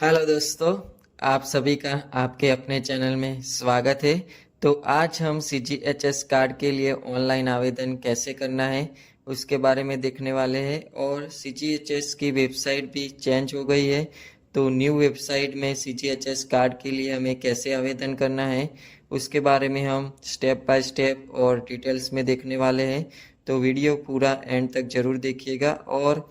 Hello दोस्तों, आप सभी का आपके अपने चैनल में स्वागत है। तो आज हम CGHS कार्ड के लिए ऑनलाइन आवेदन कैसे करना है उसके बारे में देखने वाले हैं। और CGHS की वेबसाइट भी चेंज हो गई है, तो न्यू वेबसाइट में CGHS कार्ड के लिए हमें कैसे आवेदन करना है उसके बारे में हम स्टेप बाय स्टेप और डिटेल्स में देखने वाले हैं। तो वीडियो पूरा एंड तक जरूर देखिएगा। और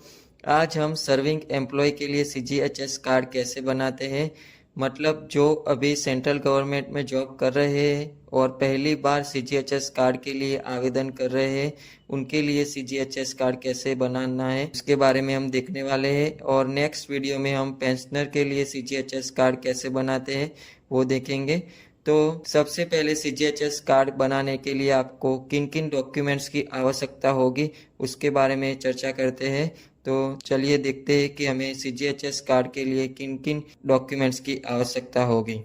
आज हम सर्विंग एम्प्लॉय के लिए CGHS कार्ड कैसे बनाते हैं, मतलब जो अभी सेंट्रल गवर्नमेंट में जॉब कर रहे हैं और पहली बार CGHS कार्ड के लिए आवेदन कर रहे हैं, उनके लिए CGHS कार्ड कैसे बनाना है उसके बारे में हम देखने वाले हैं। और नेक्स्ट वीडियो में हम पेंशनर के लिए CGHS कार्ड कैसे बनाते हैं वो देखेंगे। तो सबसे पहले CGHS कार्ड बनाने के लिए आपको किन किन डॉक्यूमेंट्स की आवश्यकता होगी उसके बारे में चर्चा करते हैं। तो चलिए देखते हैं कि हमें CGHS कार्ड के लिए किन किन डॉक्यूमेंट्स की आवश्यकता होगी।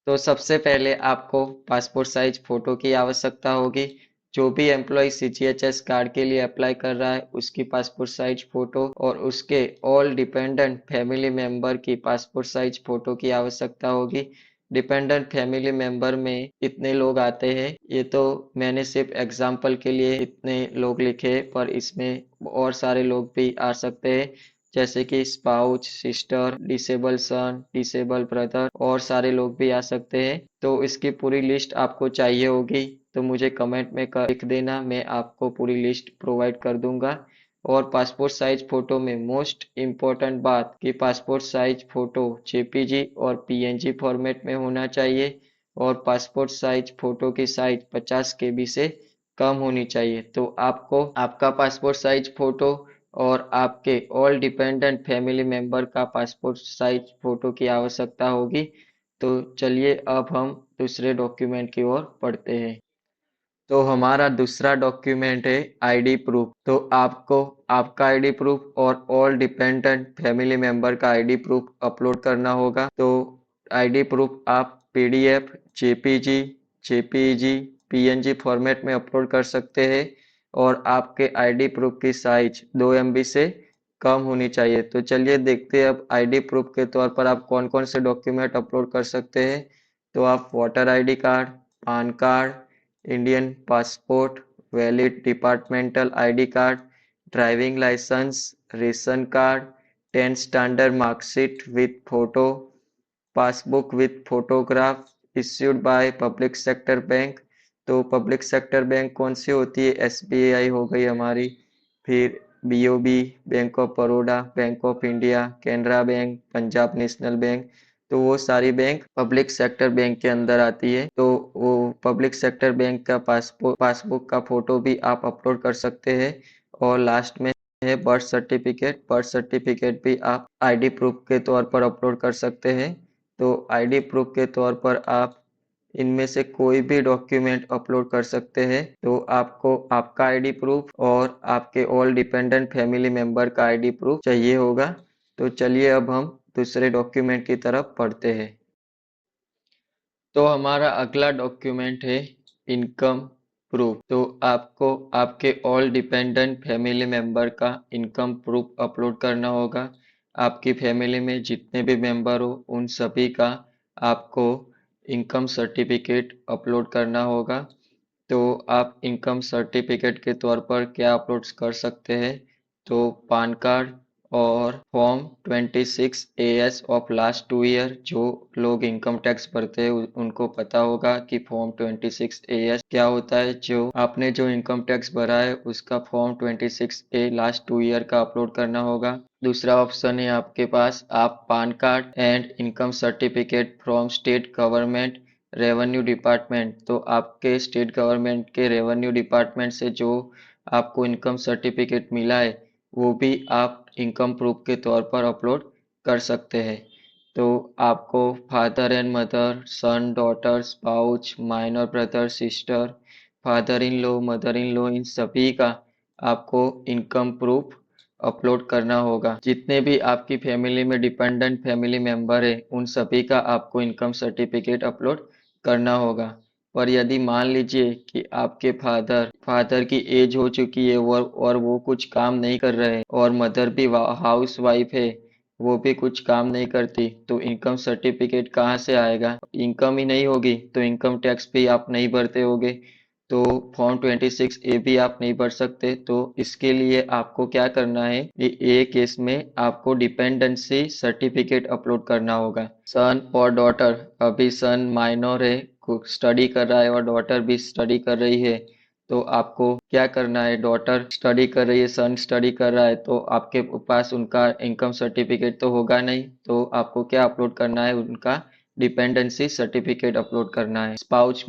तो सबसे पहले आपको पासपोर्ट साइज फोटो की आवश्यकता होगी। जो भी एम्प्लॉय CGHS कार्ड के लिए अप्लाई कर रहा है उसकी पासपोर्ट साइज फोटो और उसके ऑल डिपेंडेंट फैमिली मेंबर की पासपोर्ट साइज फोटो की आवश्यकता होगी। डिपेंडेंट फैमिली मेंबर में इतने लोग आते हैं, ये तो मैंने सिर्फ एग्जाम्पल के लिए इतने लोग लिखे हैं, पर इसमें और सारे लोग भी आ सकते हैं, जैसे कि स्पाउस, सिस्टर, डिसेबल सन, डिसेबल ब्रदर और सारे लोग भी आ सकते हैं। तो इसकी पूरी लिस्ट आपको चाहिए होगी तो मुझे कमेंट में लिख देना, मैं आपको पूरी लिस्ट प्रोवाइड कर दूंगा। और पासपोर्ट साइज फोटो में मोस्ट इम्पोर्टेंट बात कि पासपोर्ट साइज फोटो JPG और PNG फॉर्मेट में होना चाहिए और पासपोर्ट साइज फोटो की साइज 50 KB से कम होनी चाहिए। तो आपको आपका पासपोर्ट साइज फोटो और आपके ऑल डिपेंडेंट फैमिली मेंबर का पासपोर्ट साइज फोटो की आवश्यकता होगी। तो चलिए अब हम दूसरे डॉक्यूमेंट की ओर बढ़ते हैं। तो हमारा दूसरा डॉक्यूमेंट है आईडी प्रूफ। तो आपको आपका आईडी प्रूफ और ऑल डिपेंडेंट फैमिली मेंबर का आईडी प्रूफ अपलोड करना होगा। तो आईडी प्रूफ आप PDF, JPG, JPEG, PNG format में अपलोड कर सकते हैं और आपके आईडी प्रूफ की साइज 2 MB से कम होनी चाहिए। तो चलिए देखते हैं अब आईडी प्रूफ के तौर पर आप कौन कौन से डॉक्यूमेंट अपलोड कर सकते हैं। तो आप voter ID card, PAN card, Indian passport, valid departmental ID card, driving licence, ration card, 10th standard marksheet with photo, passbook with photograph issued by public sector bank. तो पब्लिक सेक्टर बैंक कौन सी होती है? SBI हो गई हमारी, फिर BOB, bank of Baroda, bank of India, Canara bank, Punjab national bank. तो वो सारी बैंक पब्लिक सेक्टर बैंक के अंदर आती है। तो वो पब्लिक सेक्टर बैंक का पासबुक का फोटो भी आप अपलोड कर सकते हैं। और लास्ट में है बर्थ सर्टिफिकेट। बर्थ सर्टिफिकेट भी आप आईडी प्रूफ के तौर पर अपलोड कर सकते हैं। तो आईडी प्रूफ के तौर पर आप इनमें से कोई भी डॉक्यूमेंट अपलोड कर सकते हैं। तो आपको आपका आईडी प्रूफ और आपके ऑल डिपेंडेंट फैमिली मेंबर का आईडी प्रूफ चाहिए होगा। तो चलिए अब हम दूसरे डॉक्यूमेंट की तरफ बढ़ते हैं। तो हमारा अगला डॉक्यूमेंट है इनकम प्रूफ। तो आपको आपके ऑल डिपेंडेंट फैमिली मेंबर का इनकम प्रूफ अपलोड करना होगा। आपकी फैमिली में जितने भी मेंबर हो उन सभी का आपको इनकम सर्टिफिकेट अपलोड करना होगा। तो आप इनकम सर्टिफिकेट के तौर पर क्या अपलोड कर सकते हैं? तो पान कार्ड और form 26AS of last 2 year. जो लोग इनकम टैक्स भरते हैं उनको पता होगा कि फॉर्म 26AS क्या होता है। जो आपने जो इनकम टैक्स भरा है उसका फॉर्म 26A लास्ट 2 ईयर का अपलोड करना होगा। दूसरा ऑप्शन है आपके पास, आप PAN card and income certificate from state government revenue department. तो आपके स्टेट गवर्नमेंट के रेवेन्यू डिपार्टमेंट से जो आपको इनकम सर्टिफिकेट मिला है वो भी आप इनकम प्रूफ के तौर पर अपलोड कर सकते हैं। तो आपको father and mother, son, daughter, spouse, minor brother, sister, father in law, mother in law, इन सभी का आपको इनकम प्रूफ अपलोड करना होगा। जितने भी आपकी फैमिली में डिपेंडेंट फैमिली मेंबर है उन सभी का आपको इनकम सर्टिफिकेट अपलोड करना होगा। पर यदि मान लीजिए कि आपके फादर की एज हो चुकी है और वो कुछ काम नहीं कर रहे और मदर भी हाउस वाइफ है, वो भी कुछ काम नहीं करती तो इनकम सर्टिफिकेट कहाँ से आएगा? इनकम ही नहीं होगी तो इनकम टैक्स भी आप नहीं भरते होगे, तो फॉर्म 26 ए भी आप नहीं भर सकते। तो इसके लिए आपको क्या करना है, ये केस में आपको डिपेंडेंसी सर्टिफिकेट अपलोड करना होगा। सन और डॉटर, अभी सन माइनर है, स्टडी कर रहा है और डॉटर भी स्टडी कर रही है, तो आपको क्या करना है, डॉटर स्टडी कर रही है, सन स्टडी कर रहा है, तो आपके पास उनका इनकम सर्टिफिकेट तो होगा नहीं, तो आपको क्या अपलोड करना है, उनका डिपेंडेंसी सर्टिफिकेट अपलोड करना है। स्पाउच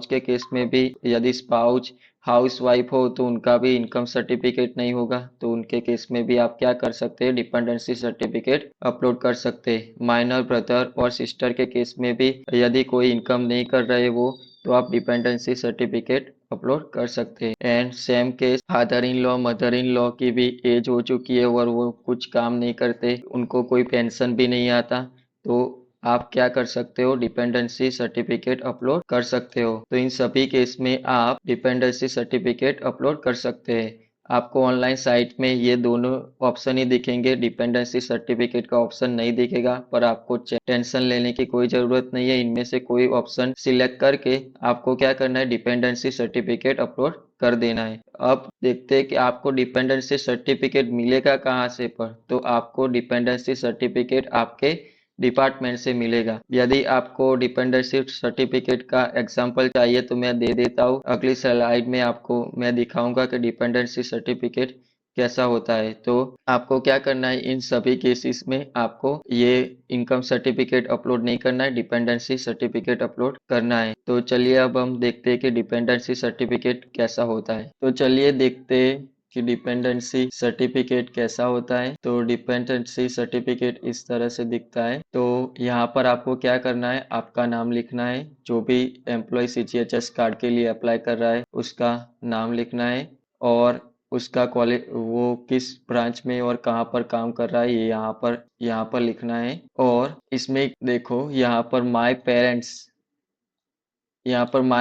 के केस में भी यदि स्पाउच हाउस वाइफ हो तो उनका भी इनकम सर्टिफिकेट नहीं होगा, तो उनके केस में भी आप क्या कर सकते हैं, डिपेंडेंसी सर्टिफिकेट अपलोड कर सकते हैं। माइनर ब्रदर और सिस्टर के केस में भी यदि कोई इनकम नहीं कर रहे वो, तो आप डिपेंडेंसी सर्टिफिकेट अपलोड कर सकते हैं। And same case father in law mother in law की भी एज हो चुकी है और वो कुछ काम नहीं करते, उनको कोई पेंशन भी नहीं आता, तो आप क्या कर सकते हो, डिपेंडेंसी सर्टिफिकेट अपलोड कर सकते हो। तो इन सभी केस में आप डिपेंडेंसी सर्टिफिकेट अपलोड कर सकते हैं। आपको ऑनलाइन साइट में ये दोनों ऑप्शन ही दिखेंगे, डिपेंडेंसी सर्टिफिकेट का ऑप्शन नहीं दिखेगा, पर आपको टेंशन लेने की कोई ज़रूरत नहीं है। इनमें से कोई ऑप्शन सिलेक्ट करके आपको क्या करना है, डिपेंडेंसी सर्टिफिकेट अपलोड कर देना है। अब देखते हैं कि आपको डिपेंडेंसी सर्टिफिकेट मिलेगा कहाँ से, पर तो आपको डिपेंडेंसी सर्टिफिकेट आपके डिपार्टमेंट से मिलेगा। यदि आपको डिपेंडेंसी सर्टिफिकेट का एग्जाम्पल चाहिए तो मैं दे देता हूँ, अगली स्लाइड में आपको मैं दिखाऊंगा कि डिपेंडेंसी सर्टिफिकेट कैसा होता है। तो आपको क्या करना है, इन सभी केसेस में आपको ये इनकम सर्टिफिकेट अपलोड नहीं करना है, डिपेंडेंसी सर्टिफिकेट अपलोड करना है। तो चलिए अब हम देखते हैं कि डिपेंडेंसी सर्टिफिकेट कैसा होता है। तो चलिए देखते हैं कि डिपेंडेंसी सर्टिफिकेट कैसा होता है। तो डिपेंडेंसी सर्टिफिकेट इस तरह से दिखता है। तो यहाँ पर आपको क्या करना है, आपका नाम लिखना है, जो भी एम्प्लॉय सीजीएचएस कार्ड के लिए अप्लाई कर रहा है उसका नाम लिखना है, और उसका वो किस ब्रांच में और कहाँ पर काम कर रहा है ये यहाँ पर लिखना है। और इसमें देखो यहाँ पर माय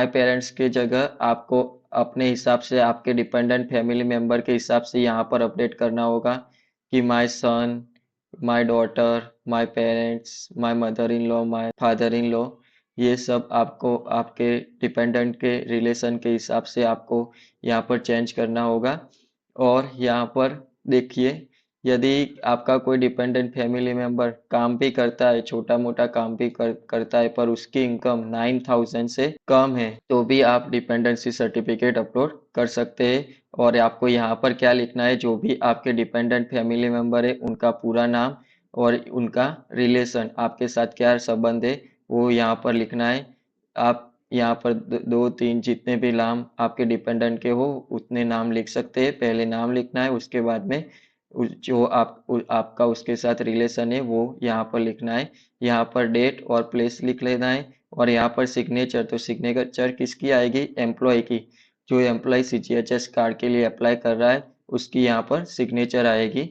पेरेंट्स की जगह आपको अपने हिसाब से आपके डिपेंडेंट फैमिली मेंबर के हिसाब से यहाँ पर अपडेट करना होगा कि my son, my daughter, my parents, my mother in law, my father in law, ये सब आपको आपके डिपेंडेंट के रिलेशन के हिसाब से आपको यहाँ पर चेंज करना होगा। और यहाँ पर देखिए, यदि आपका कोई डिपेंडेंट फैमिली मेंबर काम भी करता है, छोटा मोटा काम भी करता है, पर उसकी इनकम 9,000 से कम है, तो भी आप डिपेंडेंसी सर्टिफिकेट अपलोड कर सकते हैं। और आपको यहाँ पर क्या लिखना है, जो भी आपके डिपेंडेंट फैमिली मेंबर है उनका पूरा नाम और उनका रिलेशन, आपके साथ क्या संबंध है, वो यहाँ पर लिखना है। आप यहाँ पर दो तीन जितने भी नाम आपके डिपेंडेंट के हो उतने नाम लिख सकते हैं। पहले नाम लिखना है, उसके बाद में जो आपका उसके साथ रिलेशन है वो यहाँ पर लिखना है। यहाँ पर डेट और प्लेस लिख लेना है। और यहाँ पर सिग्नेचर, तो सिग्नेचर किसकी आएगी, एम्प्लॉय की, जो एम्प्लॉय सीजीएचएस कार्ड के लिए अप्लाई कर रहा है उसकी यहाँ पर सिग्नेचर आएगी।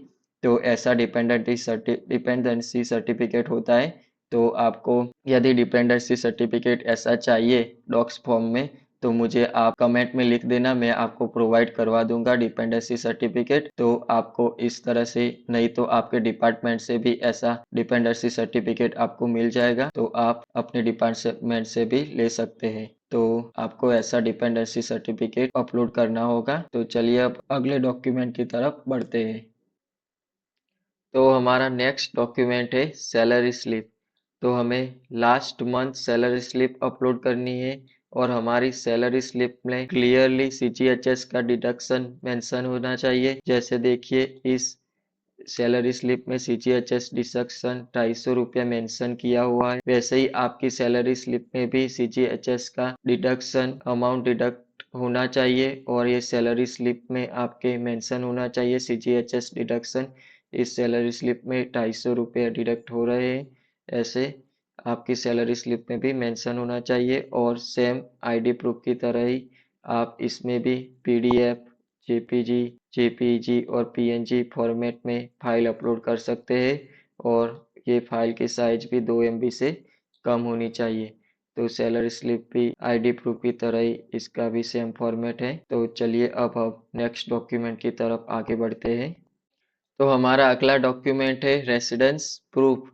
तो ऐसा डिपेंडेंसी सर्टिफिकेट होता है। तो आपको यदि डिपेंडेंसी सर्टिफिकेट ऐसा चाहिए डॉक्स फॉर्म में, तो मुझे आप कमेंट में लिख देना, मैं आपको प्रोवाइड करवा दूंगा डिपेंडेंसी सर्टिफिकेट। तो आपको इस तरह से, नहीं तो आपके डिपार्टमेंट से भी ऐसा डिपेंडेंसी सर्टिफिकेट आपको मिल जाएगा, तो आप अपने डिपार्टमेंट से भी ले सकते हैं। तो आपको ऐसा डिपेंडेंसी सर्टिफिकेट अपलोड करना होगा। तो चलिए अब अगले डॉक्यूमेंट की तरफ बढ़ते हैं। तो हमारा नेक्स्ट डॉक्यूमेंट है सैलरी स्लिप। तो हमें last month salary slip upload करनी है, और हमारी सैलरी स्लिप में क्लियरली सीजीएचएस का डिडक्शन मेंशन होना चाहिए। जैसे देखिए, इस सैलरी स्लिप में सीजीएचएस डिडक्शन 250 मेंशन किया हुआ है, वैसे ही आपकी सैलरी स्लिप में भी सीजीएचएस का डिडक्शन अमाउंट डिडक्ट होना चाहिए, और ये सैलरी स्लिप में आपके मेंशन होना चाहिए सीजीएचएस डिडक्शन इस सैलरी स्लिप में 250 डिडक्ट हो रहे हैं, ऐसे आपकी सैलरी स्लिप में भी मेंशन होना चाहिए। और सेम आईडी प्रूफ की तरह ही आप इसमें भी पीडीएफ, जेपीजी, जेपीजी और पीएनजी फॉर्मेट में फाइल अपलोड कर सकते हैं, और ये फाइल की साइज भी 2 MB से कम होनी चाहिए। तो सैलरी स्लिप भी आईडी प्रूफ की तरह ही इसका भी सेम फॉर्मेट है। तो चलिए अब हम नेक्स्ट डॉक्यूमेंट की तरफ आगे बढ़ते हैं। तो हमारा अगला डॉक्यूमेंट है रेसिडेंस प्रूफ।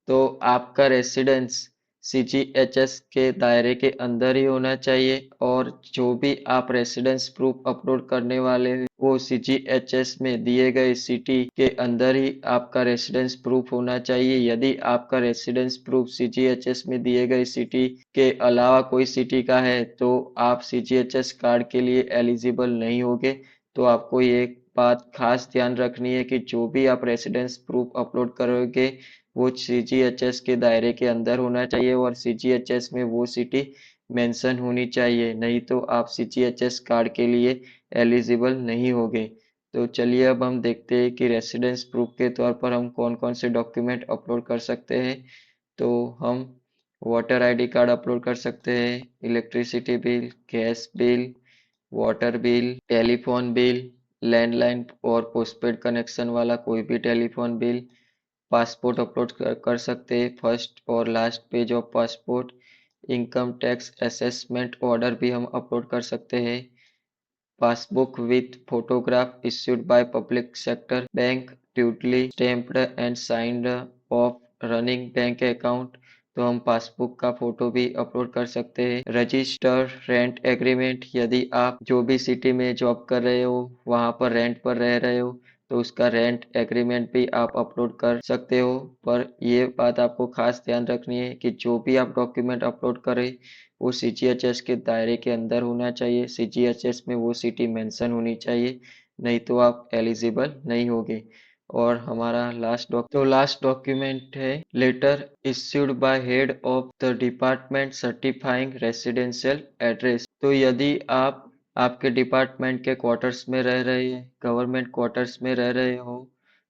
तो आपका रेसिडेंस सीजीएचएस के दायरे के अंदर ही होना चाहिए, और जो भी आप रेसिडेंस प्रूफ अपलोड करने वाले हैं वो सीजीएचएस में दिए गए सिटी के अंदर ही आपका रेसिडेंस प्रूफ होना चाहिए। यदि आपका रेसिडेंस प्रूफ सीजीएचएस में दिए गए सिटी के अलावा कोई सिटी का है तो आप सीजीएचएस कार्ड के लिए एलिजिबल नहीं होगे। तो आपको ये बात खास ध्यान रखनी है कि जो भी आप रेसिडेंस प्रूफ अपलोड करोगे वो सीजीएचएस के दायरे के अंदर होना चाहिए, और सीजीएचएस में वो सिटी मेंशन होनी चाहिए, नहीं तो आप सीजीएचएस कार्ड के लिए एलिजिबल नहीं होगे। तो चलिए अब हम देखते हैं कि रेसिडेंस प्रूफ के तौर पर हम कौन कौन से डॉक्यूमेंट अपलोड कर सकते हैं। तो हम वोटर आईडी कार्ड अपलोड कर सकते हैं, electricity bill, gas bill, water bill, telephone bill, landline और पोस्टपेड कनेक्शन वाला कोई भी टेलीफोन बिल, पासपोर्ट अपलोड कर सकते हैं, फर्स्ट और last page of passport, income tax assessment order भी हम अपलोड कर सकते हैं, passbook with photograph issued by public sector bank duly stamped and signed of running bank account। तो हम पासबुक का फोटो भी अपलोड कर सकते हैं, रजिस्टर रेंट एग्रीमेंट, यदि आप जो भी सिटी में जॉब कर रहे हो वहां पर रेंट पर रह रहे हो तो उसका रेंट एग्रीमेंट भी आप अपलोड कर सकते हो। पर ये बात आपको खास ध्यान रखनी है कि जो भी आप डॉक्यूमेंट अपलोड करें वो सीजीएचएस के दायरे के अंदर होना चाहिए, सीजीएचएस में वो सिटी मेंशन होनी चाहिए, नहीं तो आप एलिजिबल नहीं होगे। और हमारा लास्ट डॉक्यूमेंट है letter issued by head of the department certifying residential address. तो यदि आप आपके डिपार्टमेंट के क्वार्टर्स में रह रहे हैं, गवर्नमेंट क्वार्टर्स में रह रहे हो,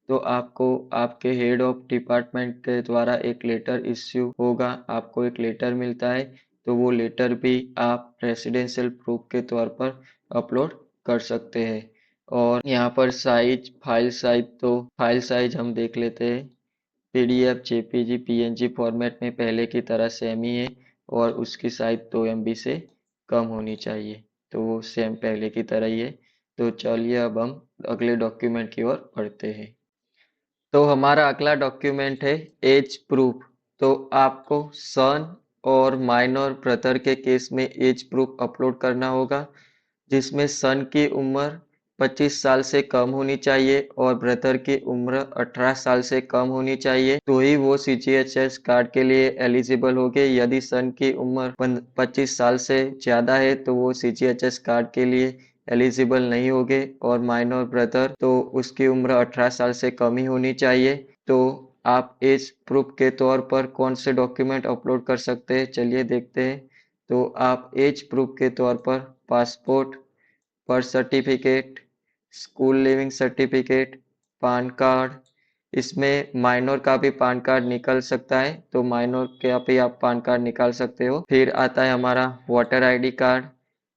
तो आपको आपके हेड ऑफ डिपार्टमेंट के द्वारा एक लेटर इश्यू होगा, आपको एक लेटर मिलता है, तो वो लेटर भी आप रेसिडेंशियल प्रूफ के तौर पर अपलोड कर सकते हैं। और यहाँ पर फाइल साइज हम देख लेते हैं। पीडीएफ, जेपीजी, पीएनजी फॉर्मेट में पहले की तरह सेम ही है, और उसकी साइज 2 MB से कम होनी चाहिए, तो वो सेम पहले की तरह ही है। तो चलिए अब हम अगले डॉक्यूमेंट की ओर बढ़ते हैं। तो हमारा अगला डॉक्यूमेंट है एज प्रूफ। तो आपको सन और माइनर ब्रदर के केस में एज प्रूफ अपलोड करना होगा, जिसमें सन की उम्र 25 साल से कम होनी चाहिए और ब्रदर की उम्र 18 साल से कम होनी चाहिए, तो ही वो सीजीएचएस कार्ड के लिए एलिजिबल होंगे। यदि सन की उम्र 25 साल से ज़्यादा है तो वो सीजीएचएस कार्ड के लिए एलिजिबल नहीं होंगे, और माइनर ब्रदर तो उसकी उम्र 18 साल से कम ही होनी चाहिए। तो आप एज प्रूफ के तौर पर कौन से डॉक्यूमेंट अपलोड कर सकते हैं, चलिए देखते हैं। तो आप एज प्रूफ के तौर पर passport, birth certificate, school leaving certificate, PAN card, इसमें माइनर का भी पान कार्ड निकल सकता है, तो माइनर का भी आप पान कार्ड निकाल सकते हो। फिर आता है हमारा वोटर आईडी कार्ड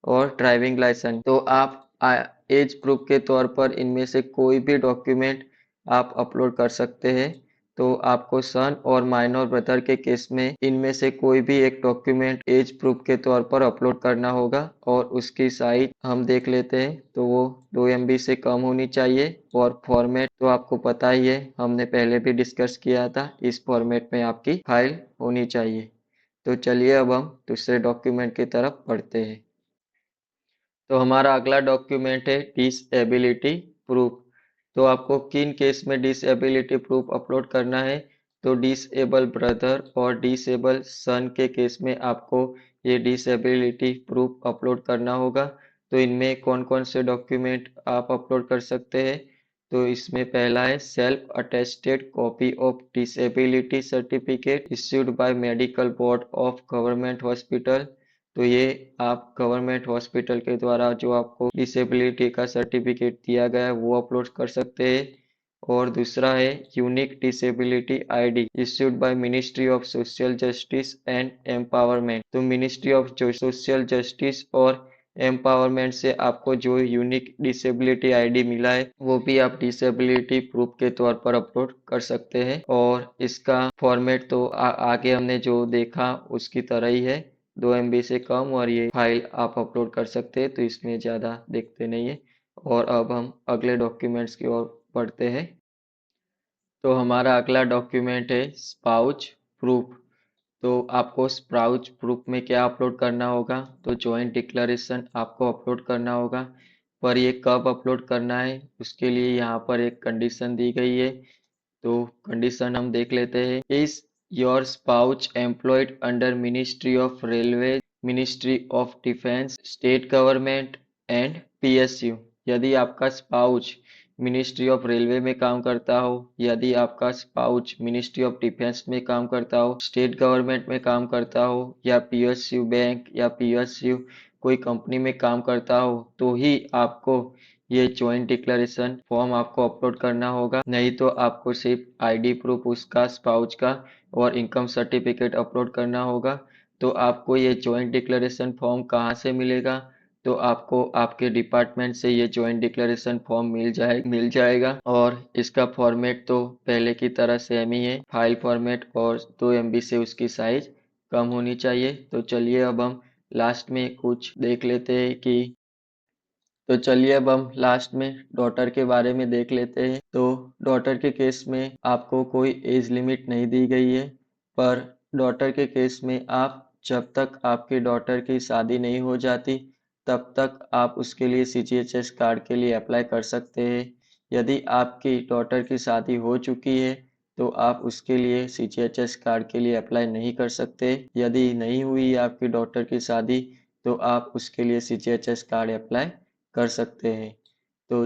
और ड्राइविंग लाइसेंस। तो आप एज प्रूफ के तौर पर इनमें से कोई भी डॉक्यूमेंट आप अपलोड कर सकते हैं। तो आपको सन और माइनर ब्रदर के केस में इनमें से कोई भी एक डॉक्यूमेंट एज प्रूफ के तौर पर अपलोड करना होगा, और उसकी साइज हम देख लेते हैं। तो वो 2 MB से कम होनी चाहिए, और फॉर्मेट तो आपको पता ही है, हमने पहले भी डिस्कस किया था, इस फॉर्मेट में आपकी फाइल होनी चाहिए। तो चलिए अब हम दूसरे डॉक्यूमेंट की तरफ बढ़ते हैं। तो हमारा अगला डॉक्यूमेंट है डिसएबिलिटी प्रूफ। तो आपको किन केस में डिसएबिलिटी प्रूफ अपलोड करना है, तो डिसेबल ब्रदर और डिसेबल सन के केस में आपको ये डिसएबिलिटी प्रूफ अपलोड करना होगा। तो इनमें कौन कौन से डॉक्यूमेंट आप अपलोड कर सकते हैं, तो इसमें पहला है self attested copy of disability certificate issued by medical board of government hospital. तो ये आप गवर्नमेंट हॉस्पिटल के द्वारा जो आपको डिसेबिलिटी का सर्टिफिकेट दिया गया है वो अपलोड कर सकते हैं। और दूसरा है unique disability ID issued by ministry of social justice and empowerment. तो मिनिस्ट्री ऑफ सोशल जस्टिस और एम्पावरमेंट से आपको जो यूनिक डिसेबिलिटी आईडी मिला है वो भी आप डिसेबिलिटी प्रूफ के तौर पर अपलोड कर सकते हैं। और इसका फॉर्मेट तो आगे हमने जो देखा उसकी तरह ही है, 2 MB से कम, और ये फाइल आप अपलोड कर सकते हैं, तो इसमें ज़्यादा देखते नहीं है। और अब हम अगले डॉक्यूमेंट्स की ओर बढ़ते हैं। तो हमारा अगला डॉक्यूमेंट है स्पाउच प्रूफ। तो आपको स्पाउच प्रूफ में क्या अपलोड करना होगा? तो जॉइंट डिक्लेरेशन आपको अपलोड करना होगा। पर ये कब अपलोड करना है उसके लिए यहाँ पर एक कंडीशन दी गई है। तो कंडीशन हम देख लेते हैं। Is your spouse employed under ministry of railway, ministry of defence, state government and PSU? यदि आपका स्पाउच मिनिस्ट्री ऑफ रेलवे में काम करता हो, यदि आपका स्पाउच मिनिस्ट्री ऑफ डिफेंस में काम करता हो, स्टेट गवर्नमेंट में काम करता हो, या पीएसयू बैंक या पीएसयू कोई कंपनी में काम करता हो, तो ही आपको ये ज्वाइंट डिक्लेरेशन फॉर्म आपको अपलोड करना होगा। नहीं तो आपको सिर्फ आईडी प्रूफ उसका स्पाउच का और इनकम सर्टिफिकेट अपलोड करना होगा। तो आपको ये ज्वाइंट डिक्लेरेशन फॉर्म कहाँ से मिलेगा? तो आपको आपके डिपार्टमेंट से ये ज्वाइंट डिक्लेरेशन फॉर्म मिल जाएगा। और इसका फॉर्मेट तो पहले की तरह सेम ही है, फाइल फॉर्मेट, और 2 MB से उसकी साइज कम होनी चाहिए। तो चलिए अब हम लास्ट में कुछ देख लेते हैं कि तो चलिए अब हम लास्ट में डॉटर के बारे में देख लेते हैं। तो डॉटर के केस में आपको कोई एज लिमिट नहीं दी गई है, पर डॉटर के केस में आप जब तक आपकी डॉटर की शादी नहीं हो जाती तब तक आप उसके लिए CGHS कार्ड के लिए अप्लाई कर सकते हैं। यदि आपकी डॉटर की शादी हो चुकी है तो आप उसके लिए CGHS कार्ड के लिए अप्लाई नहीं कर सकते। यदि नहीं हुई आपकी डॉटर की शादी तो आप उसके लिए CGHS कार्ड अप्लाई कर सकते हैं। तो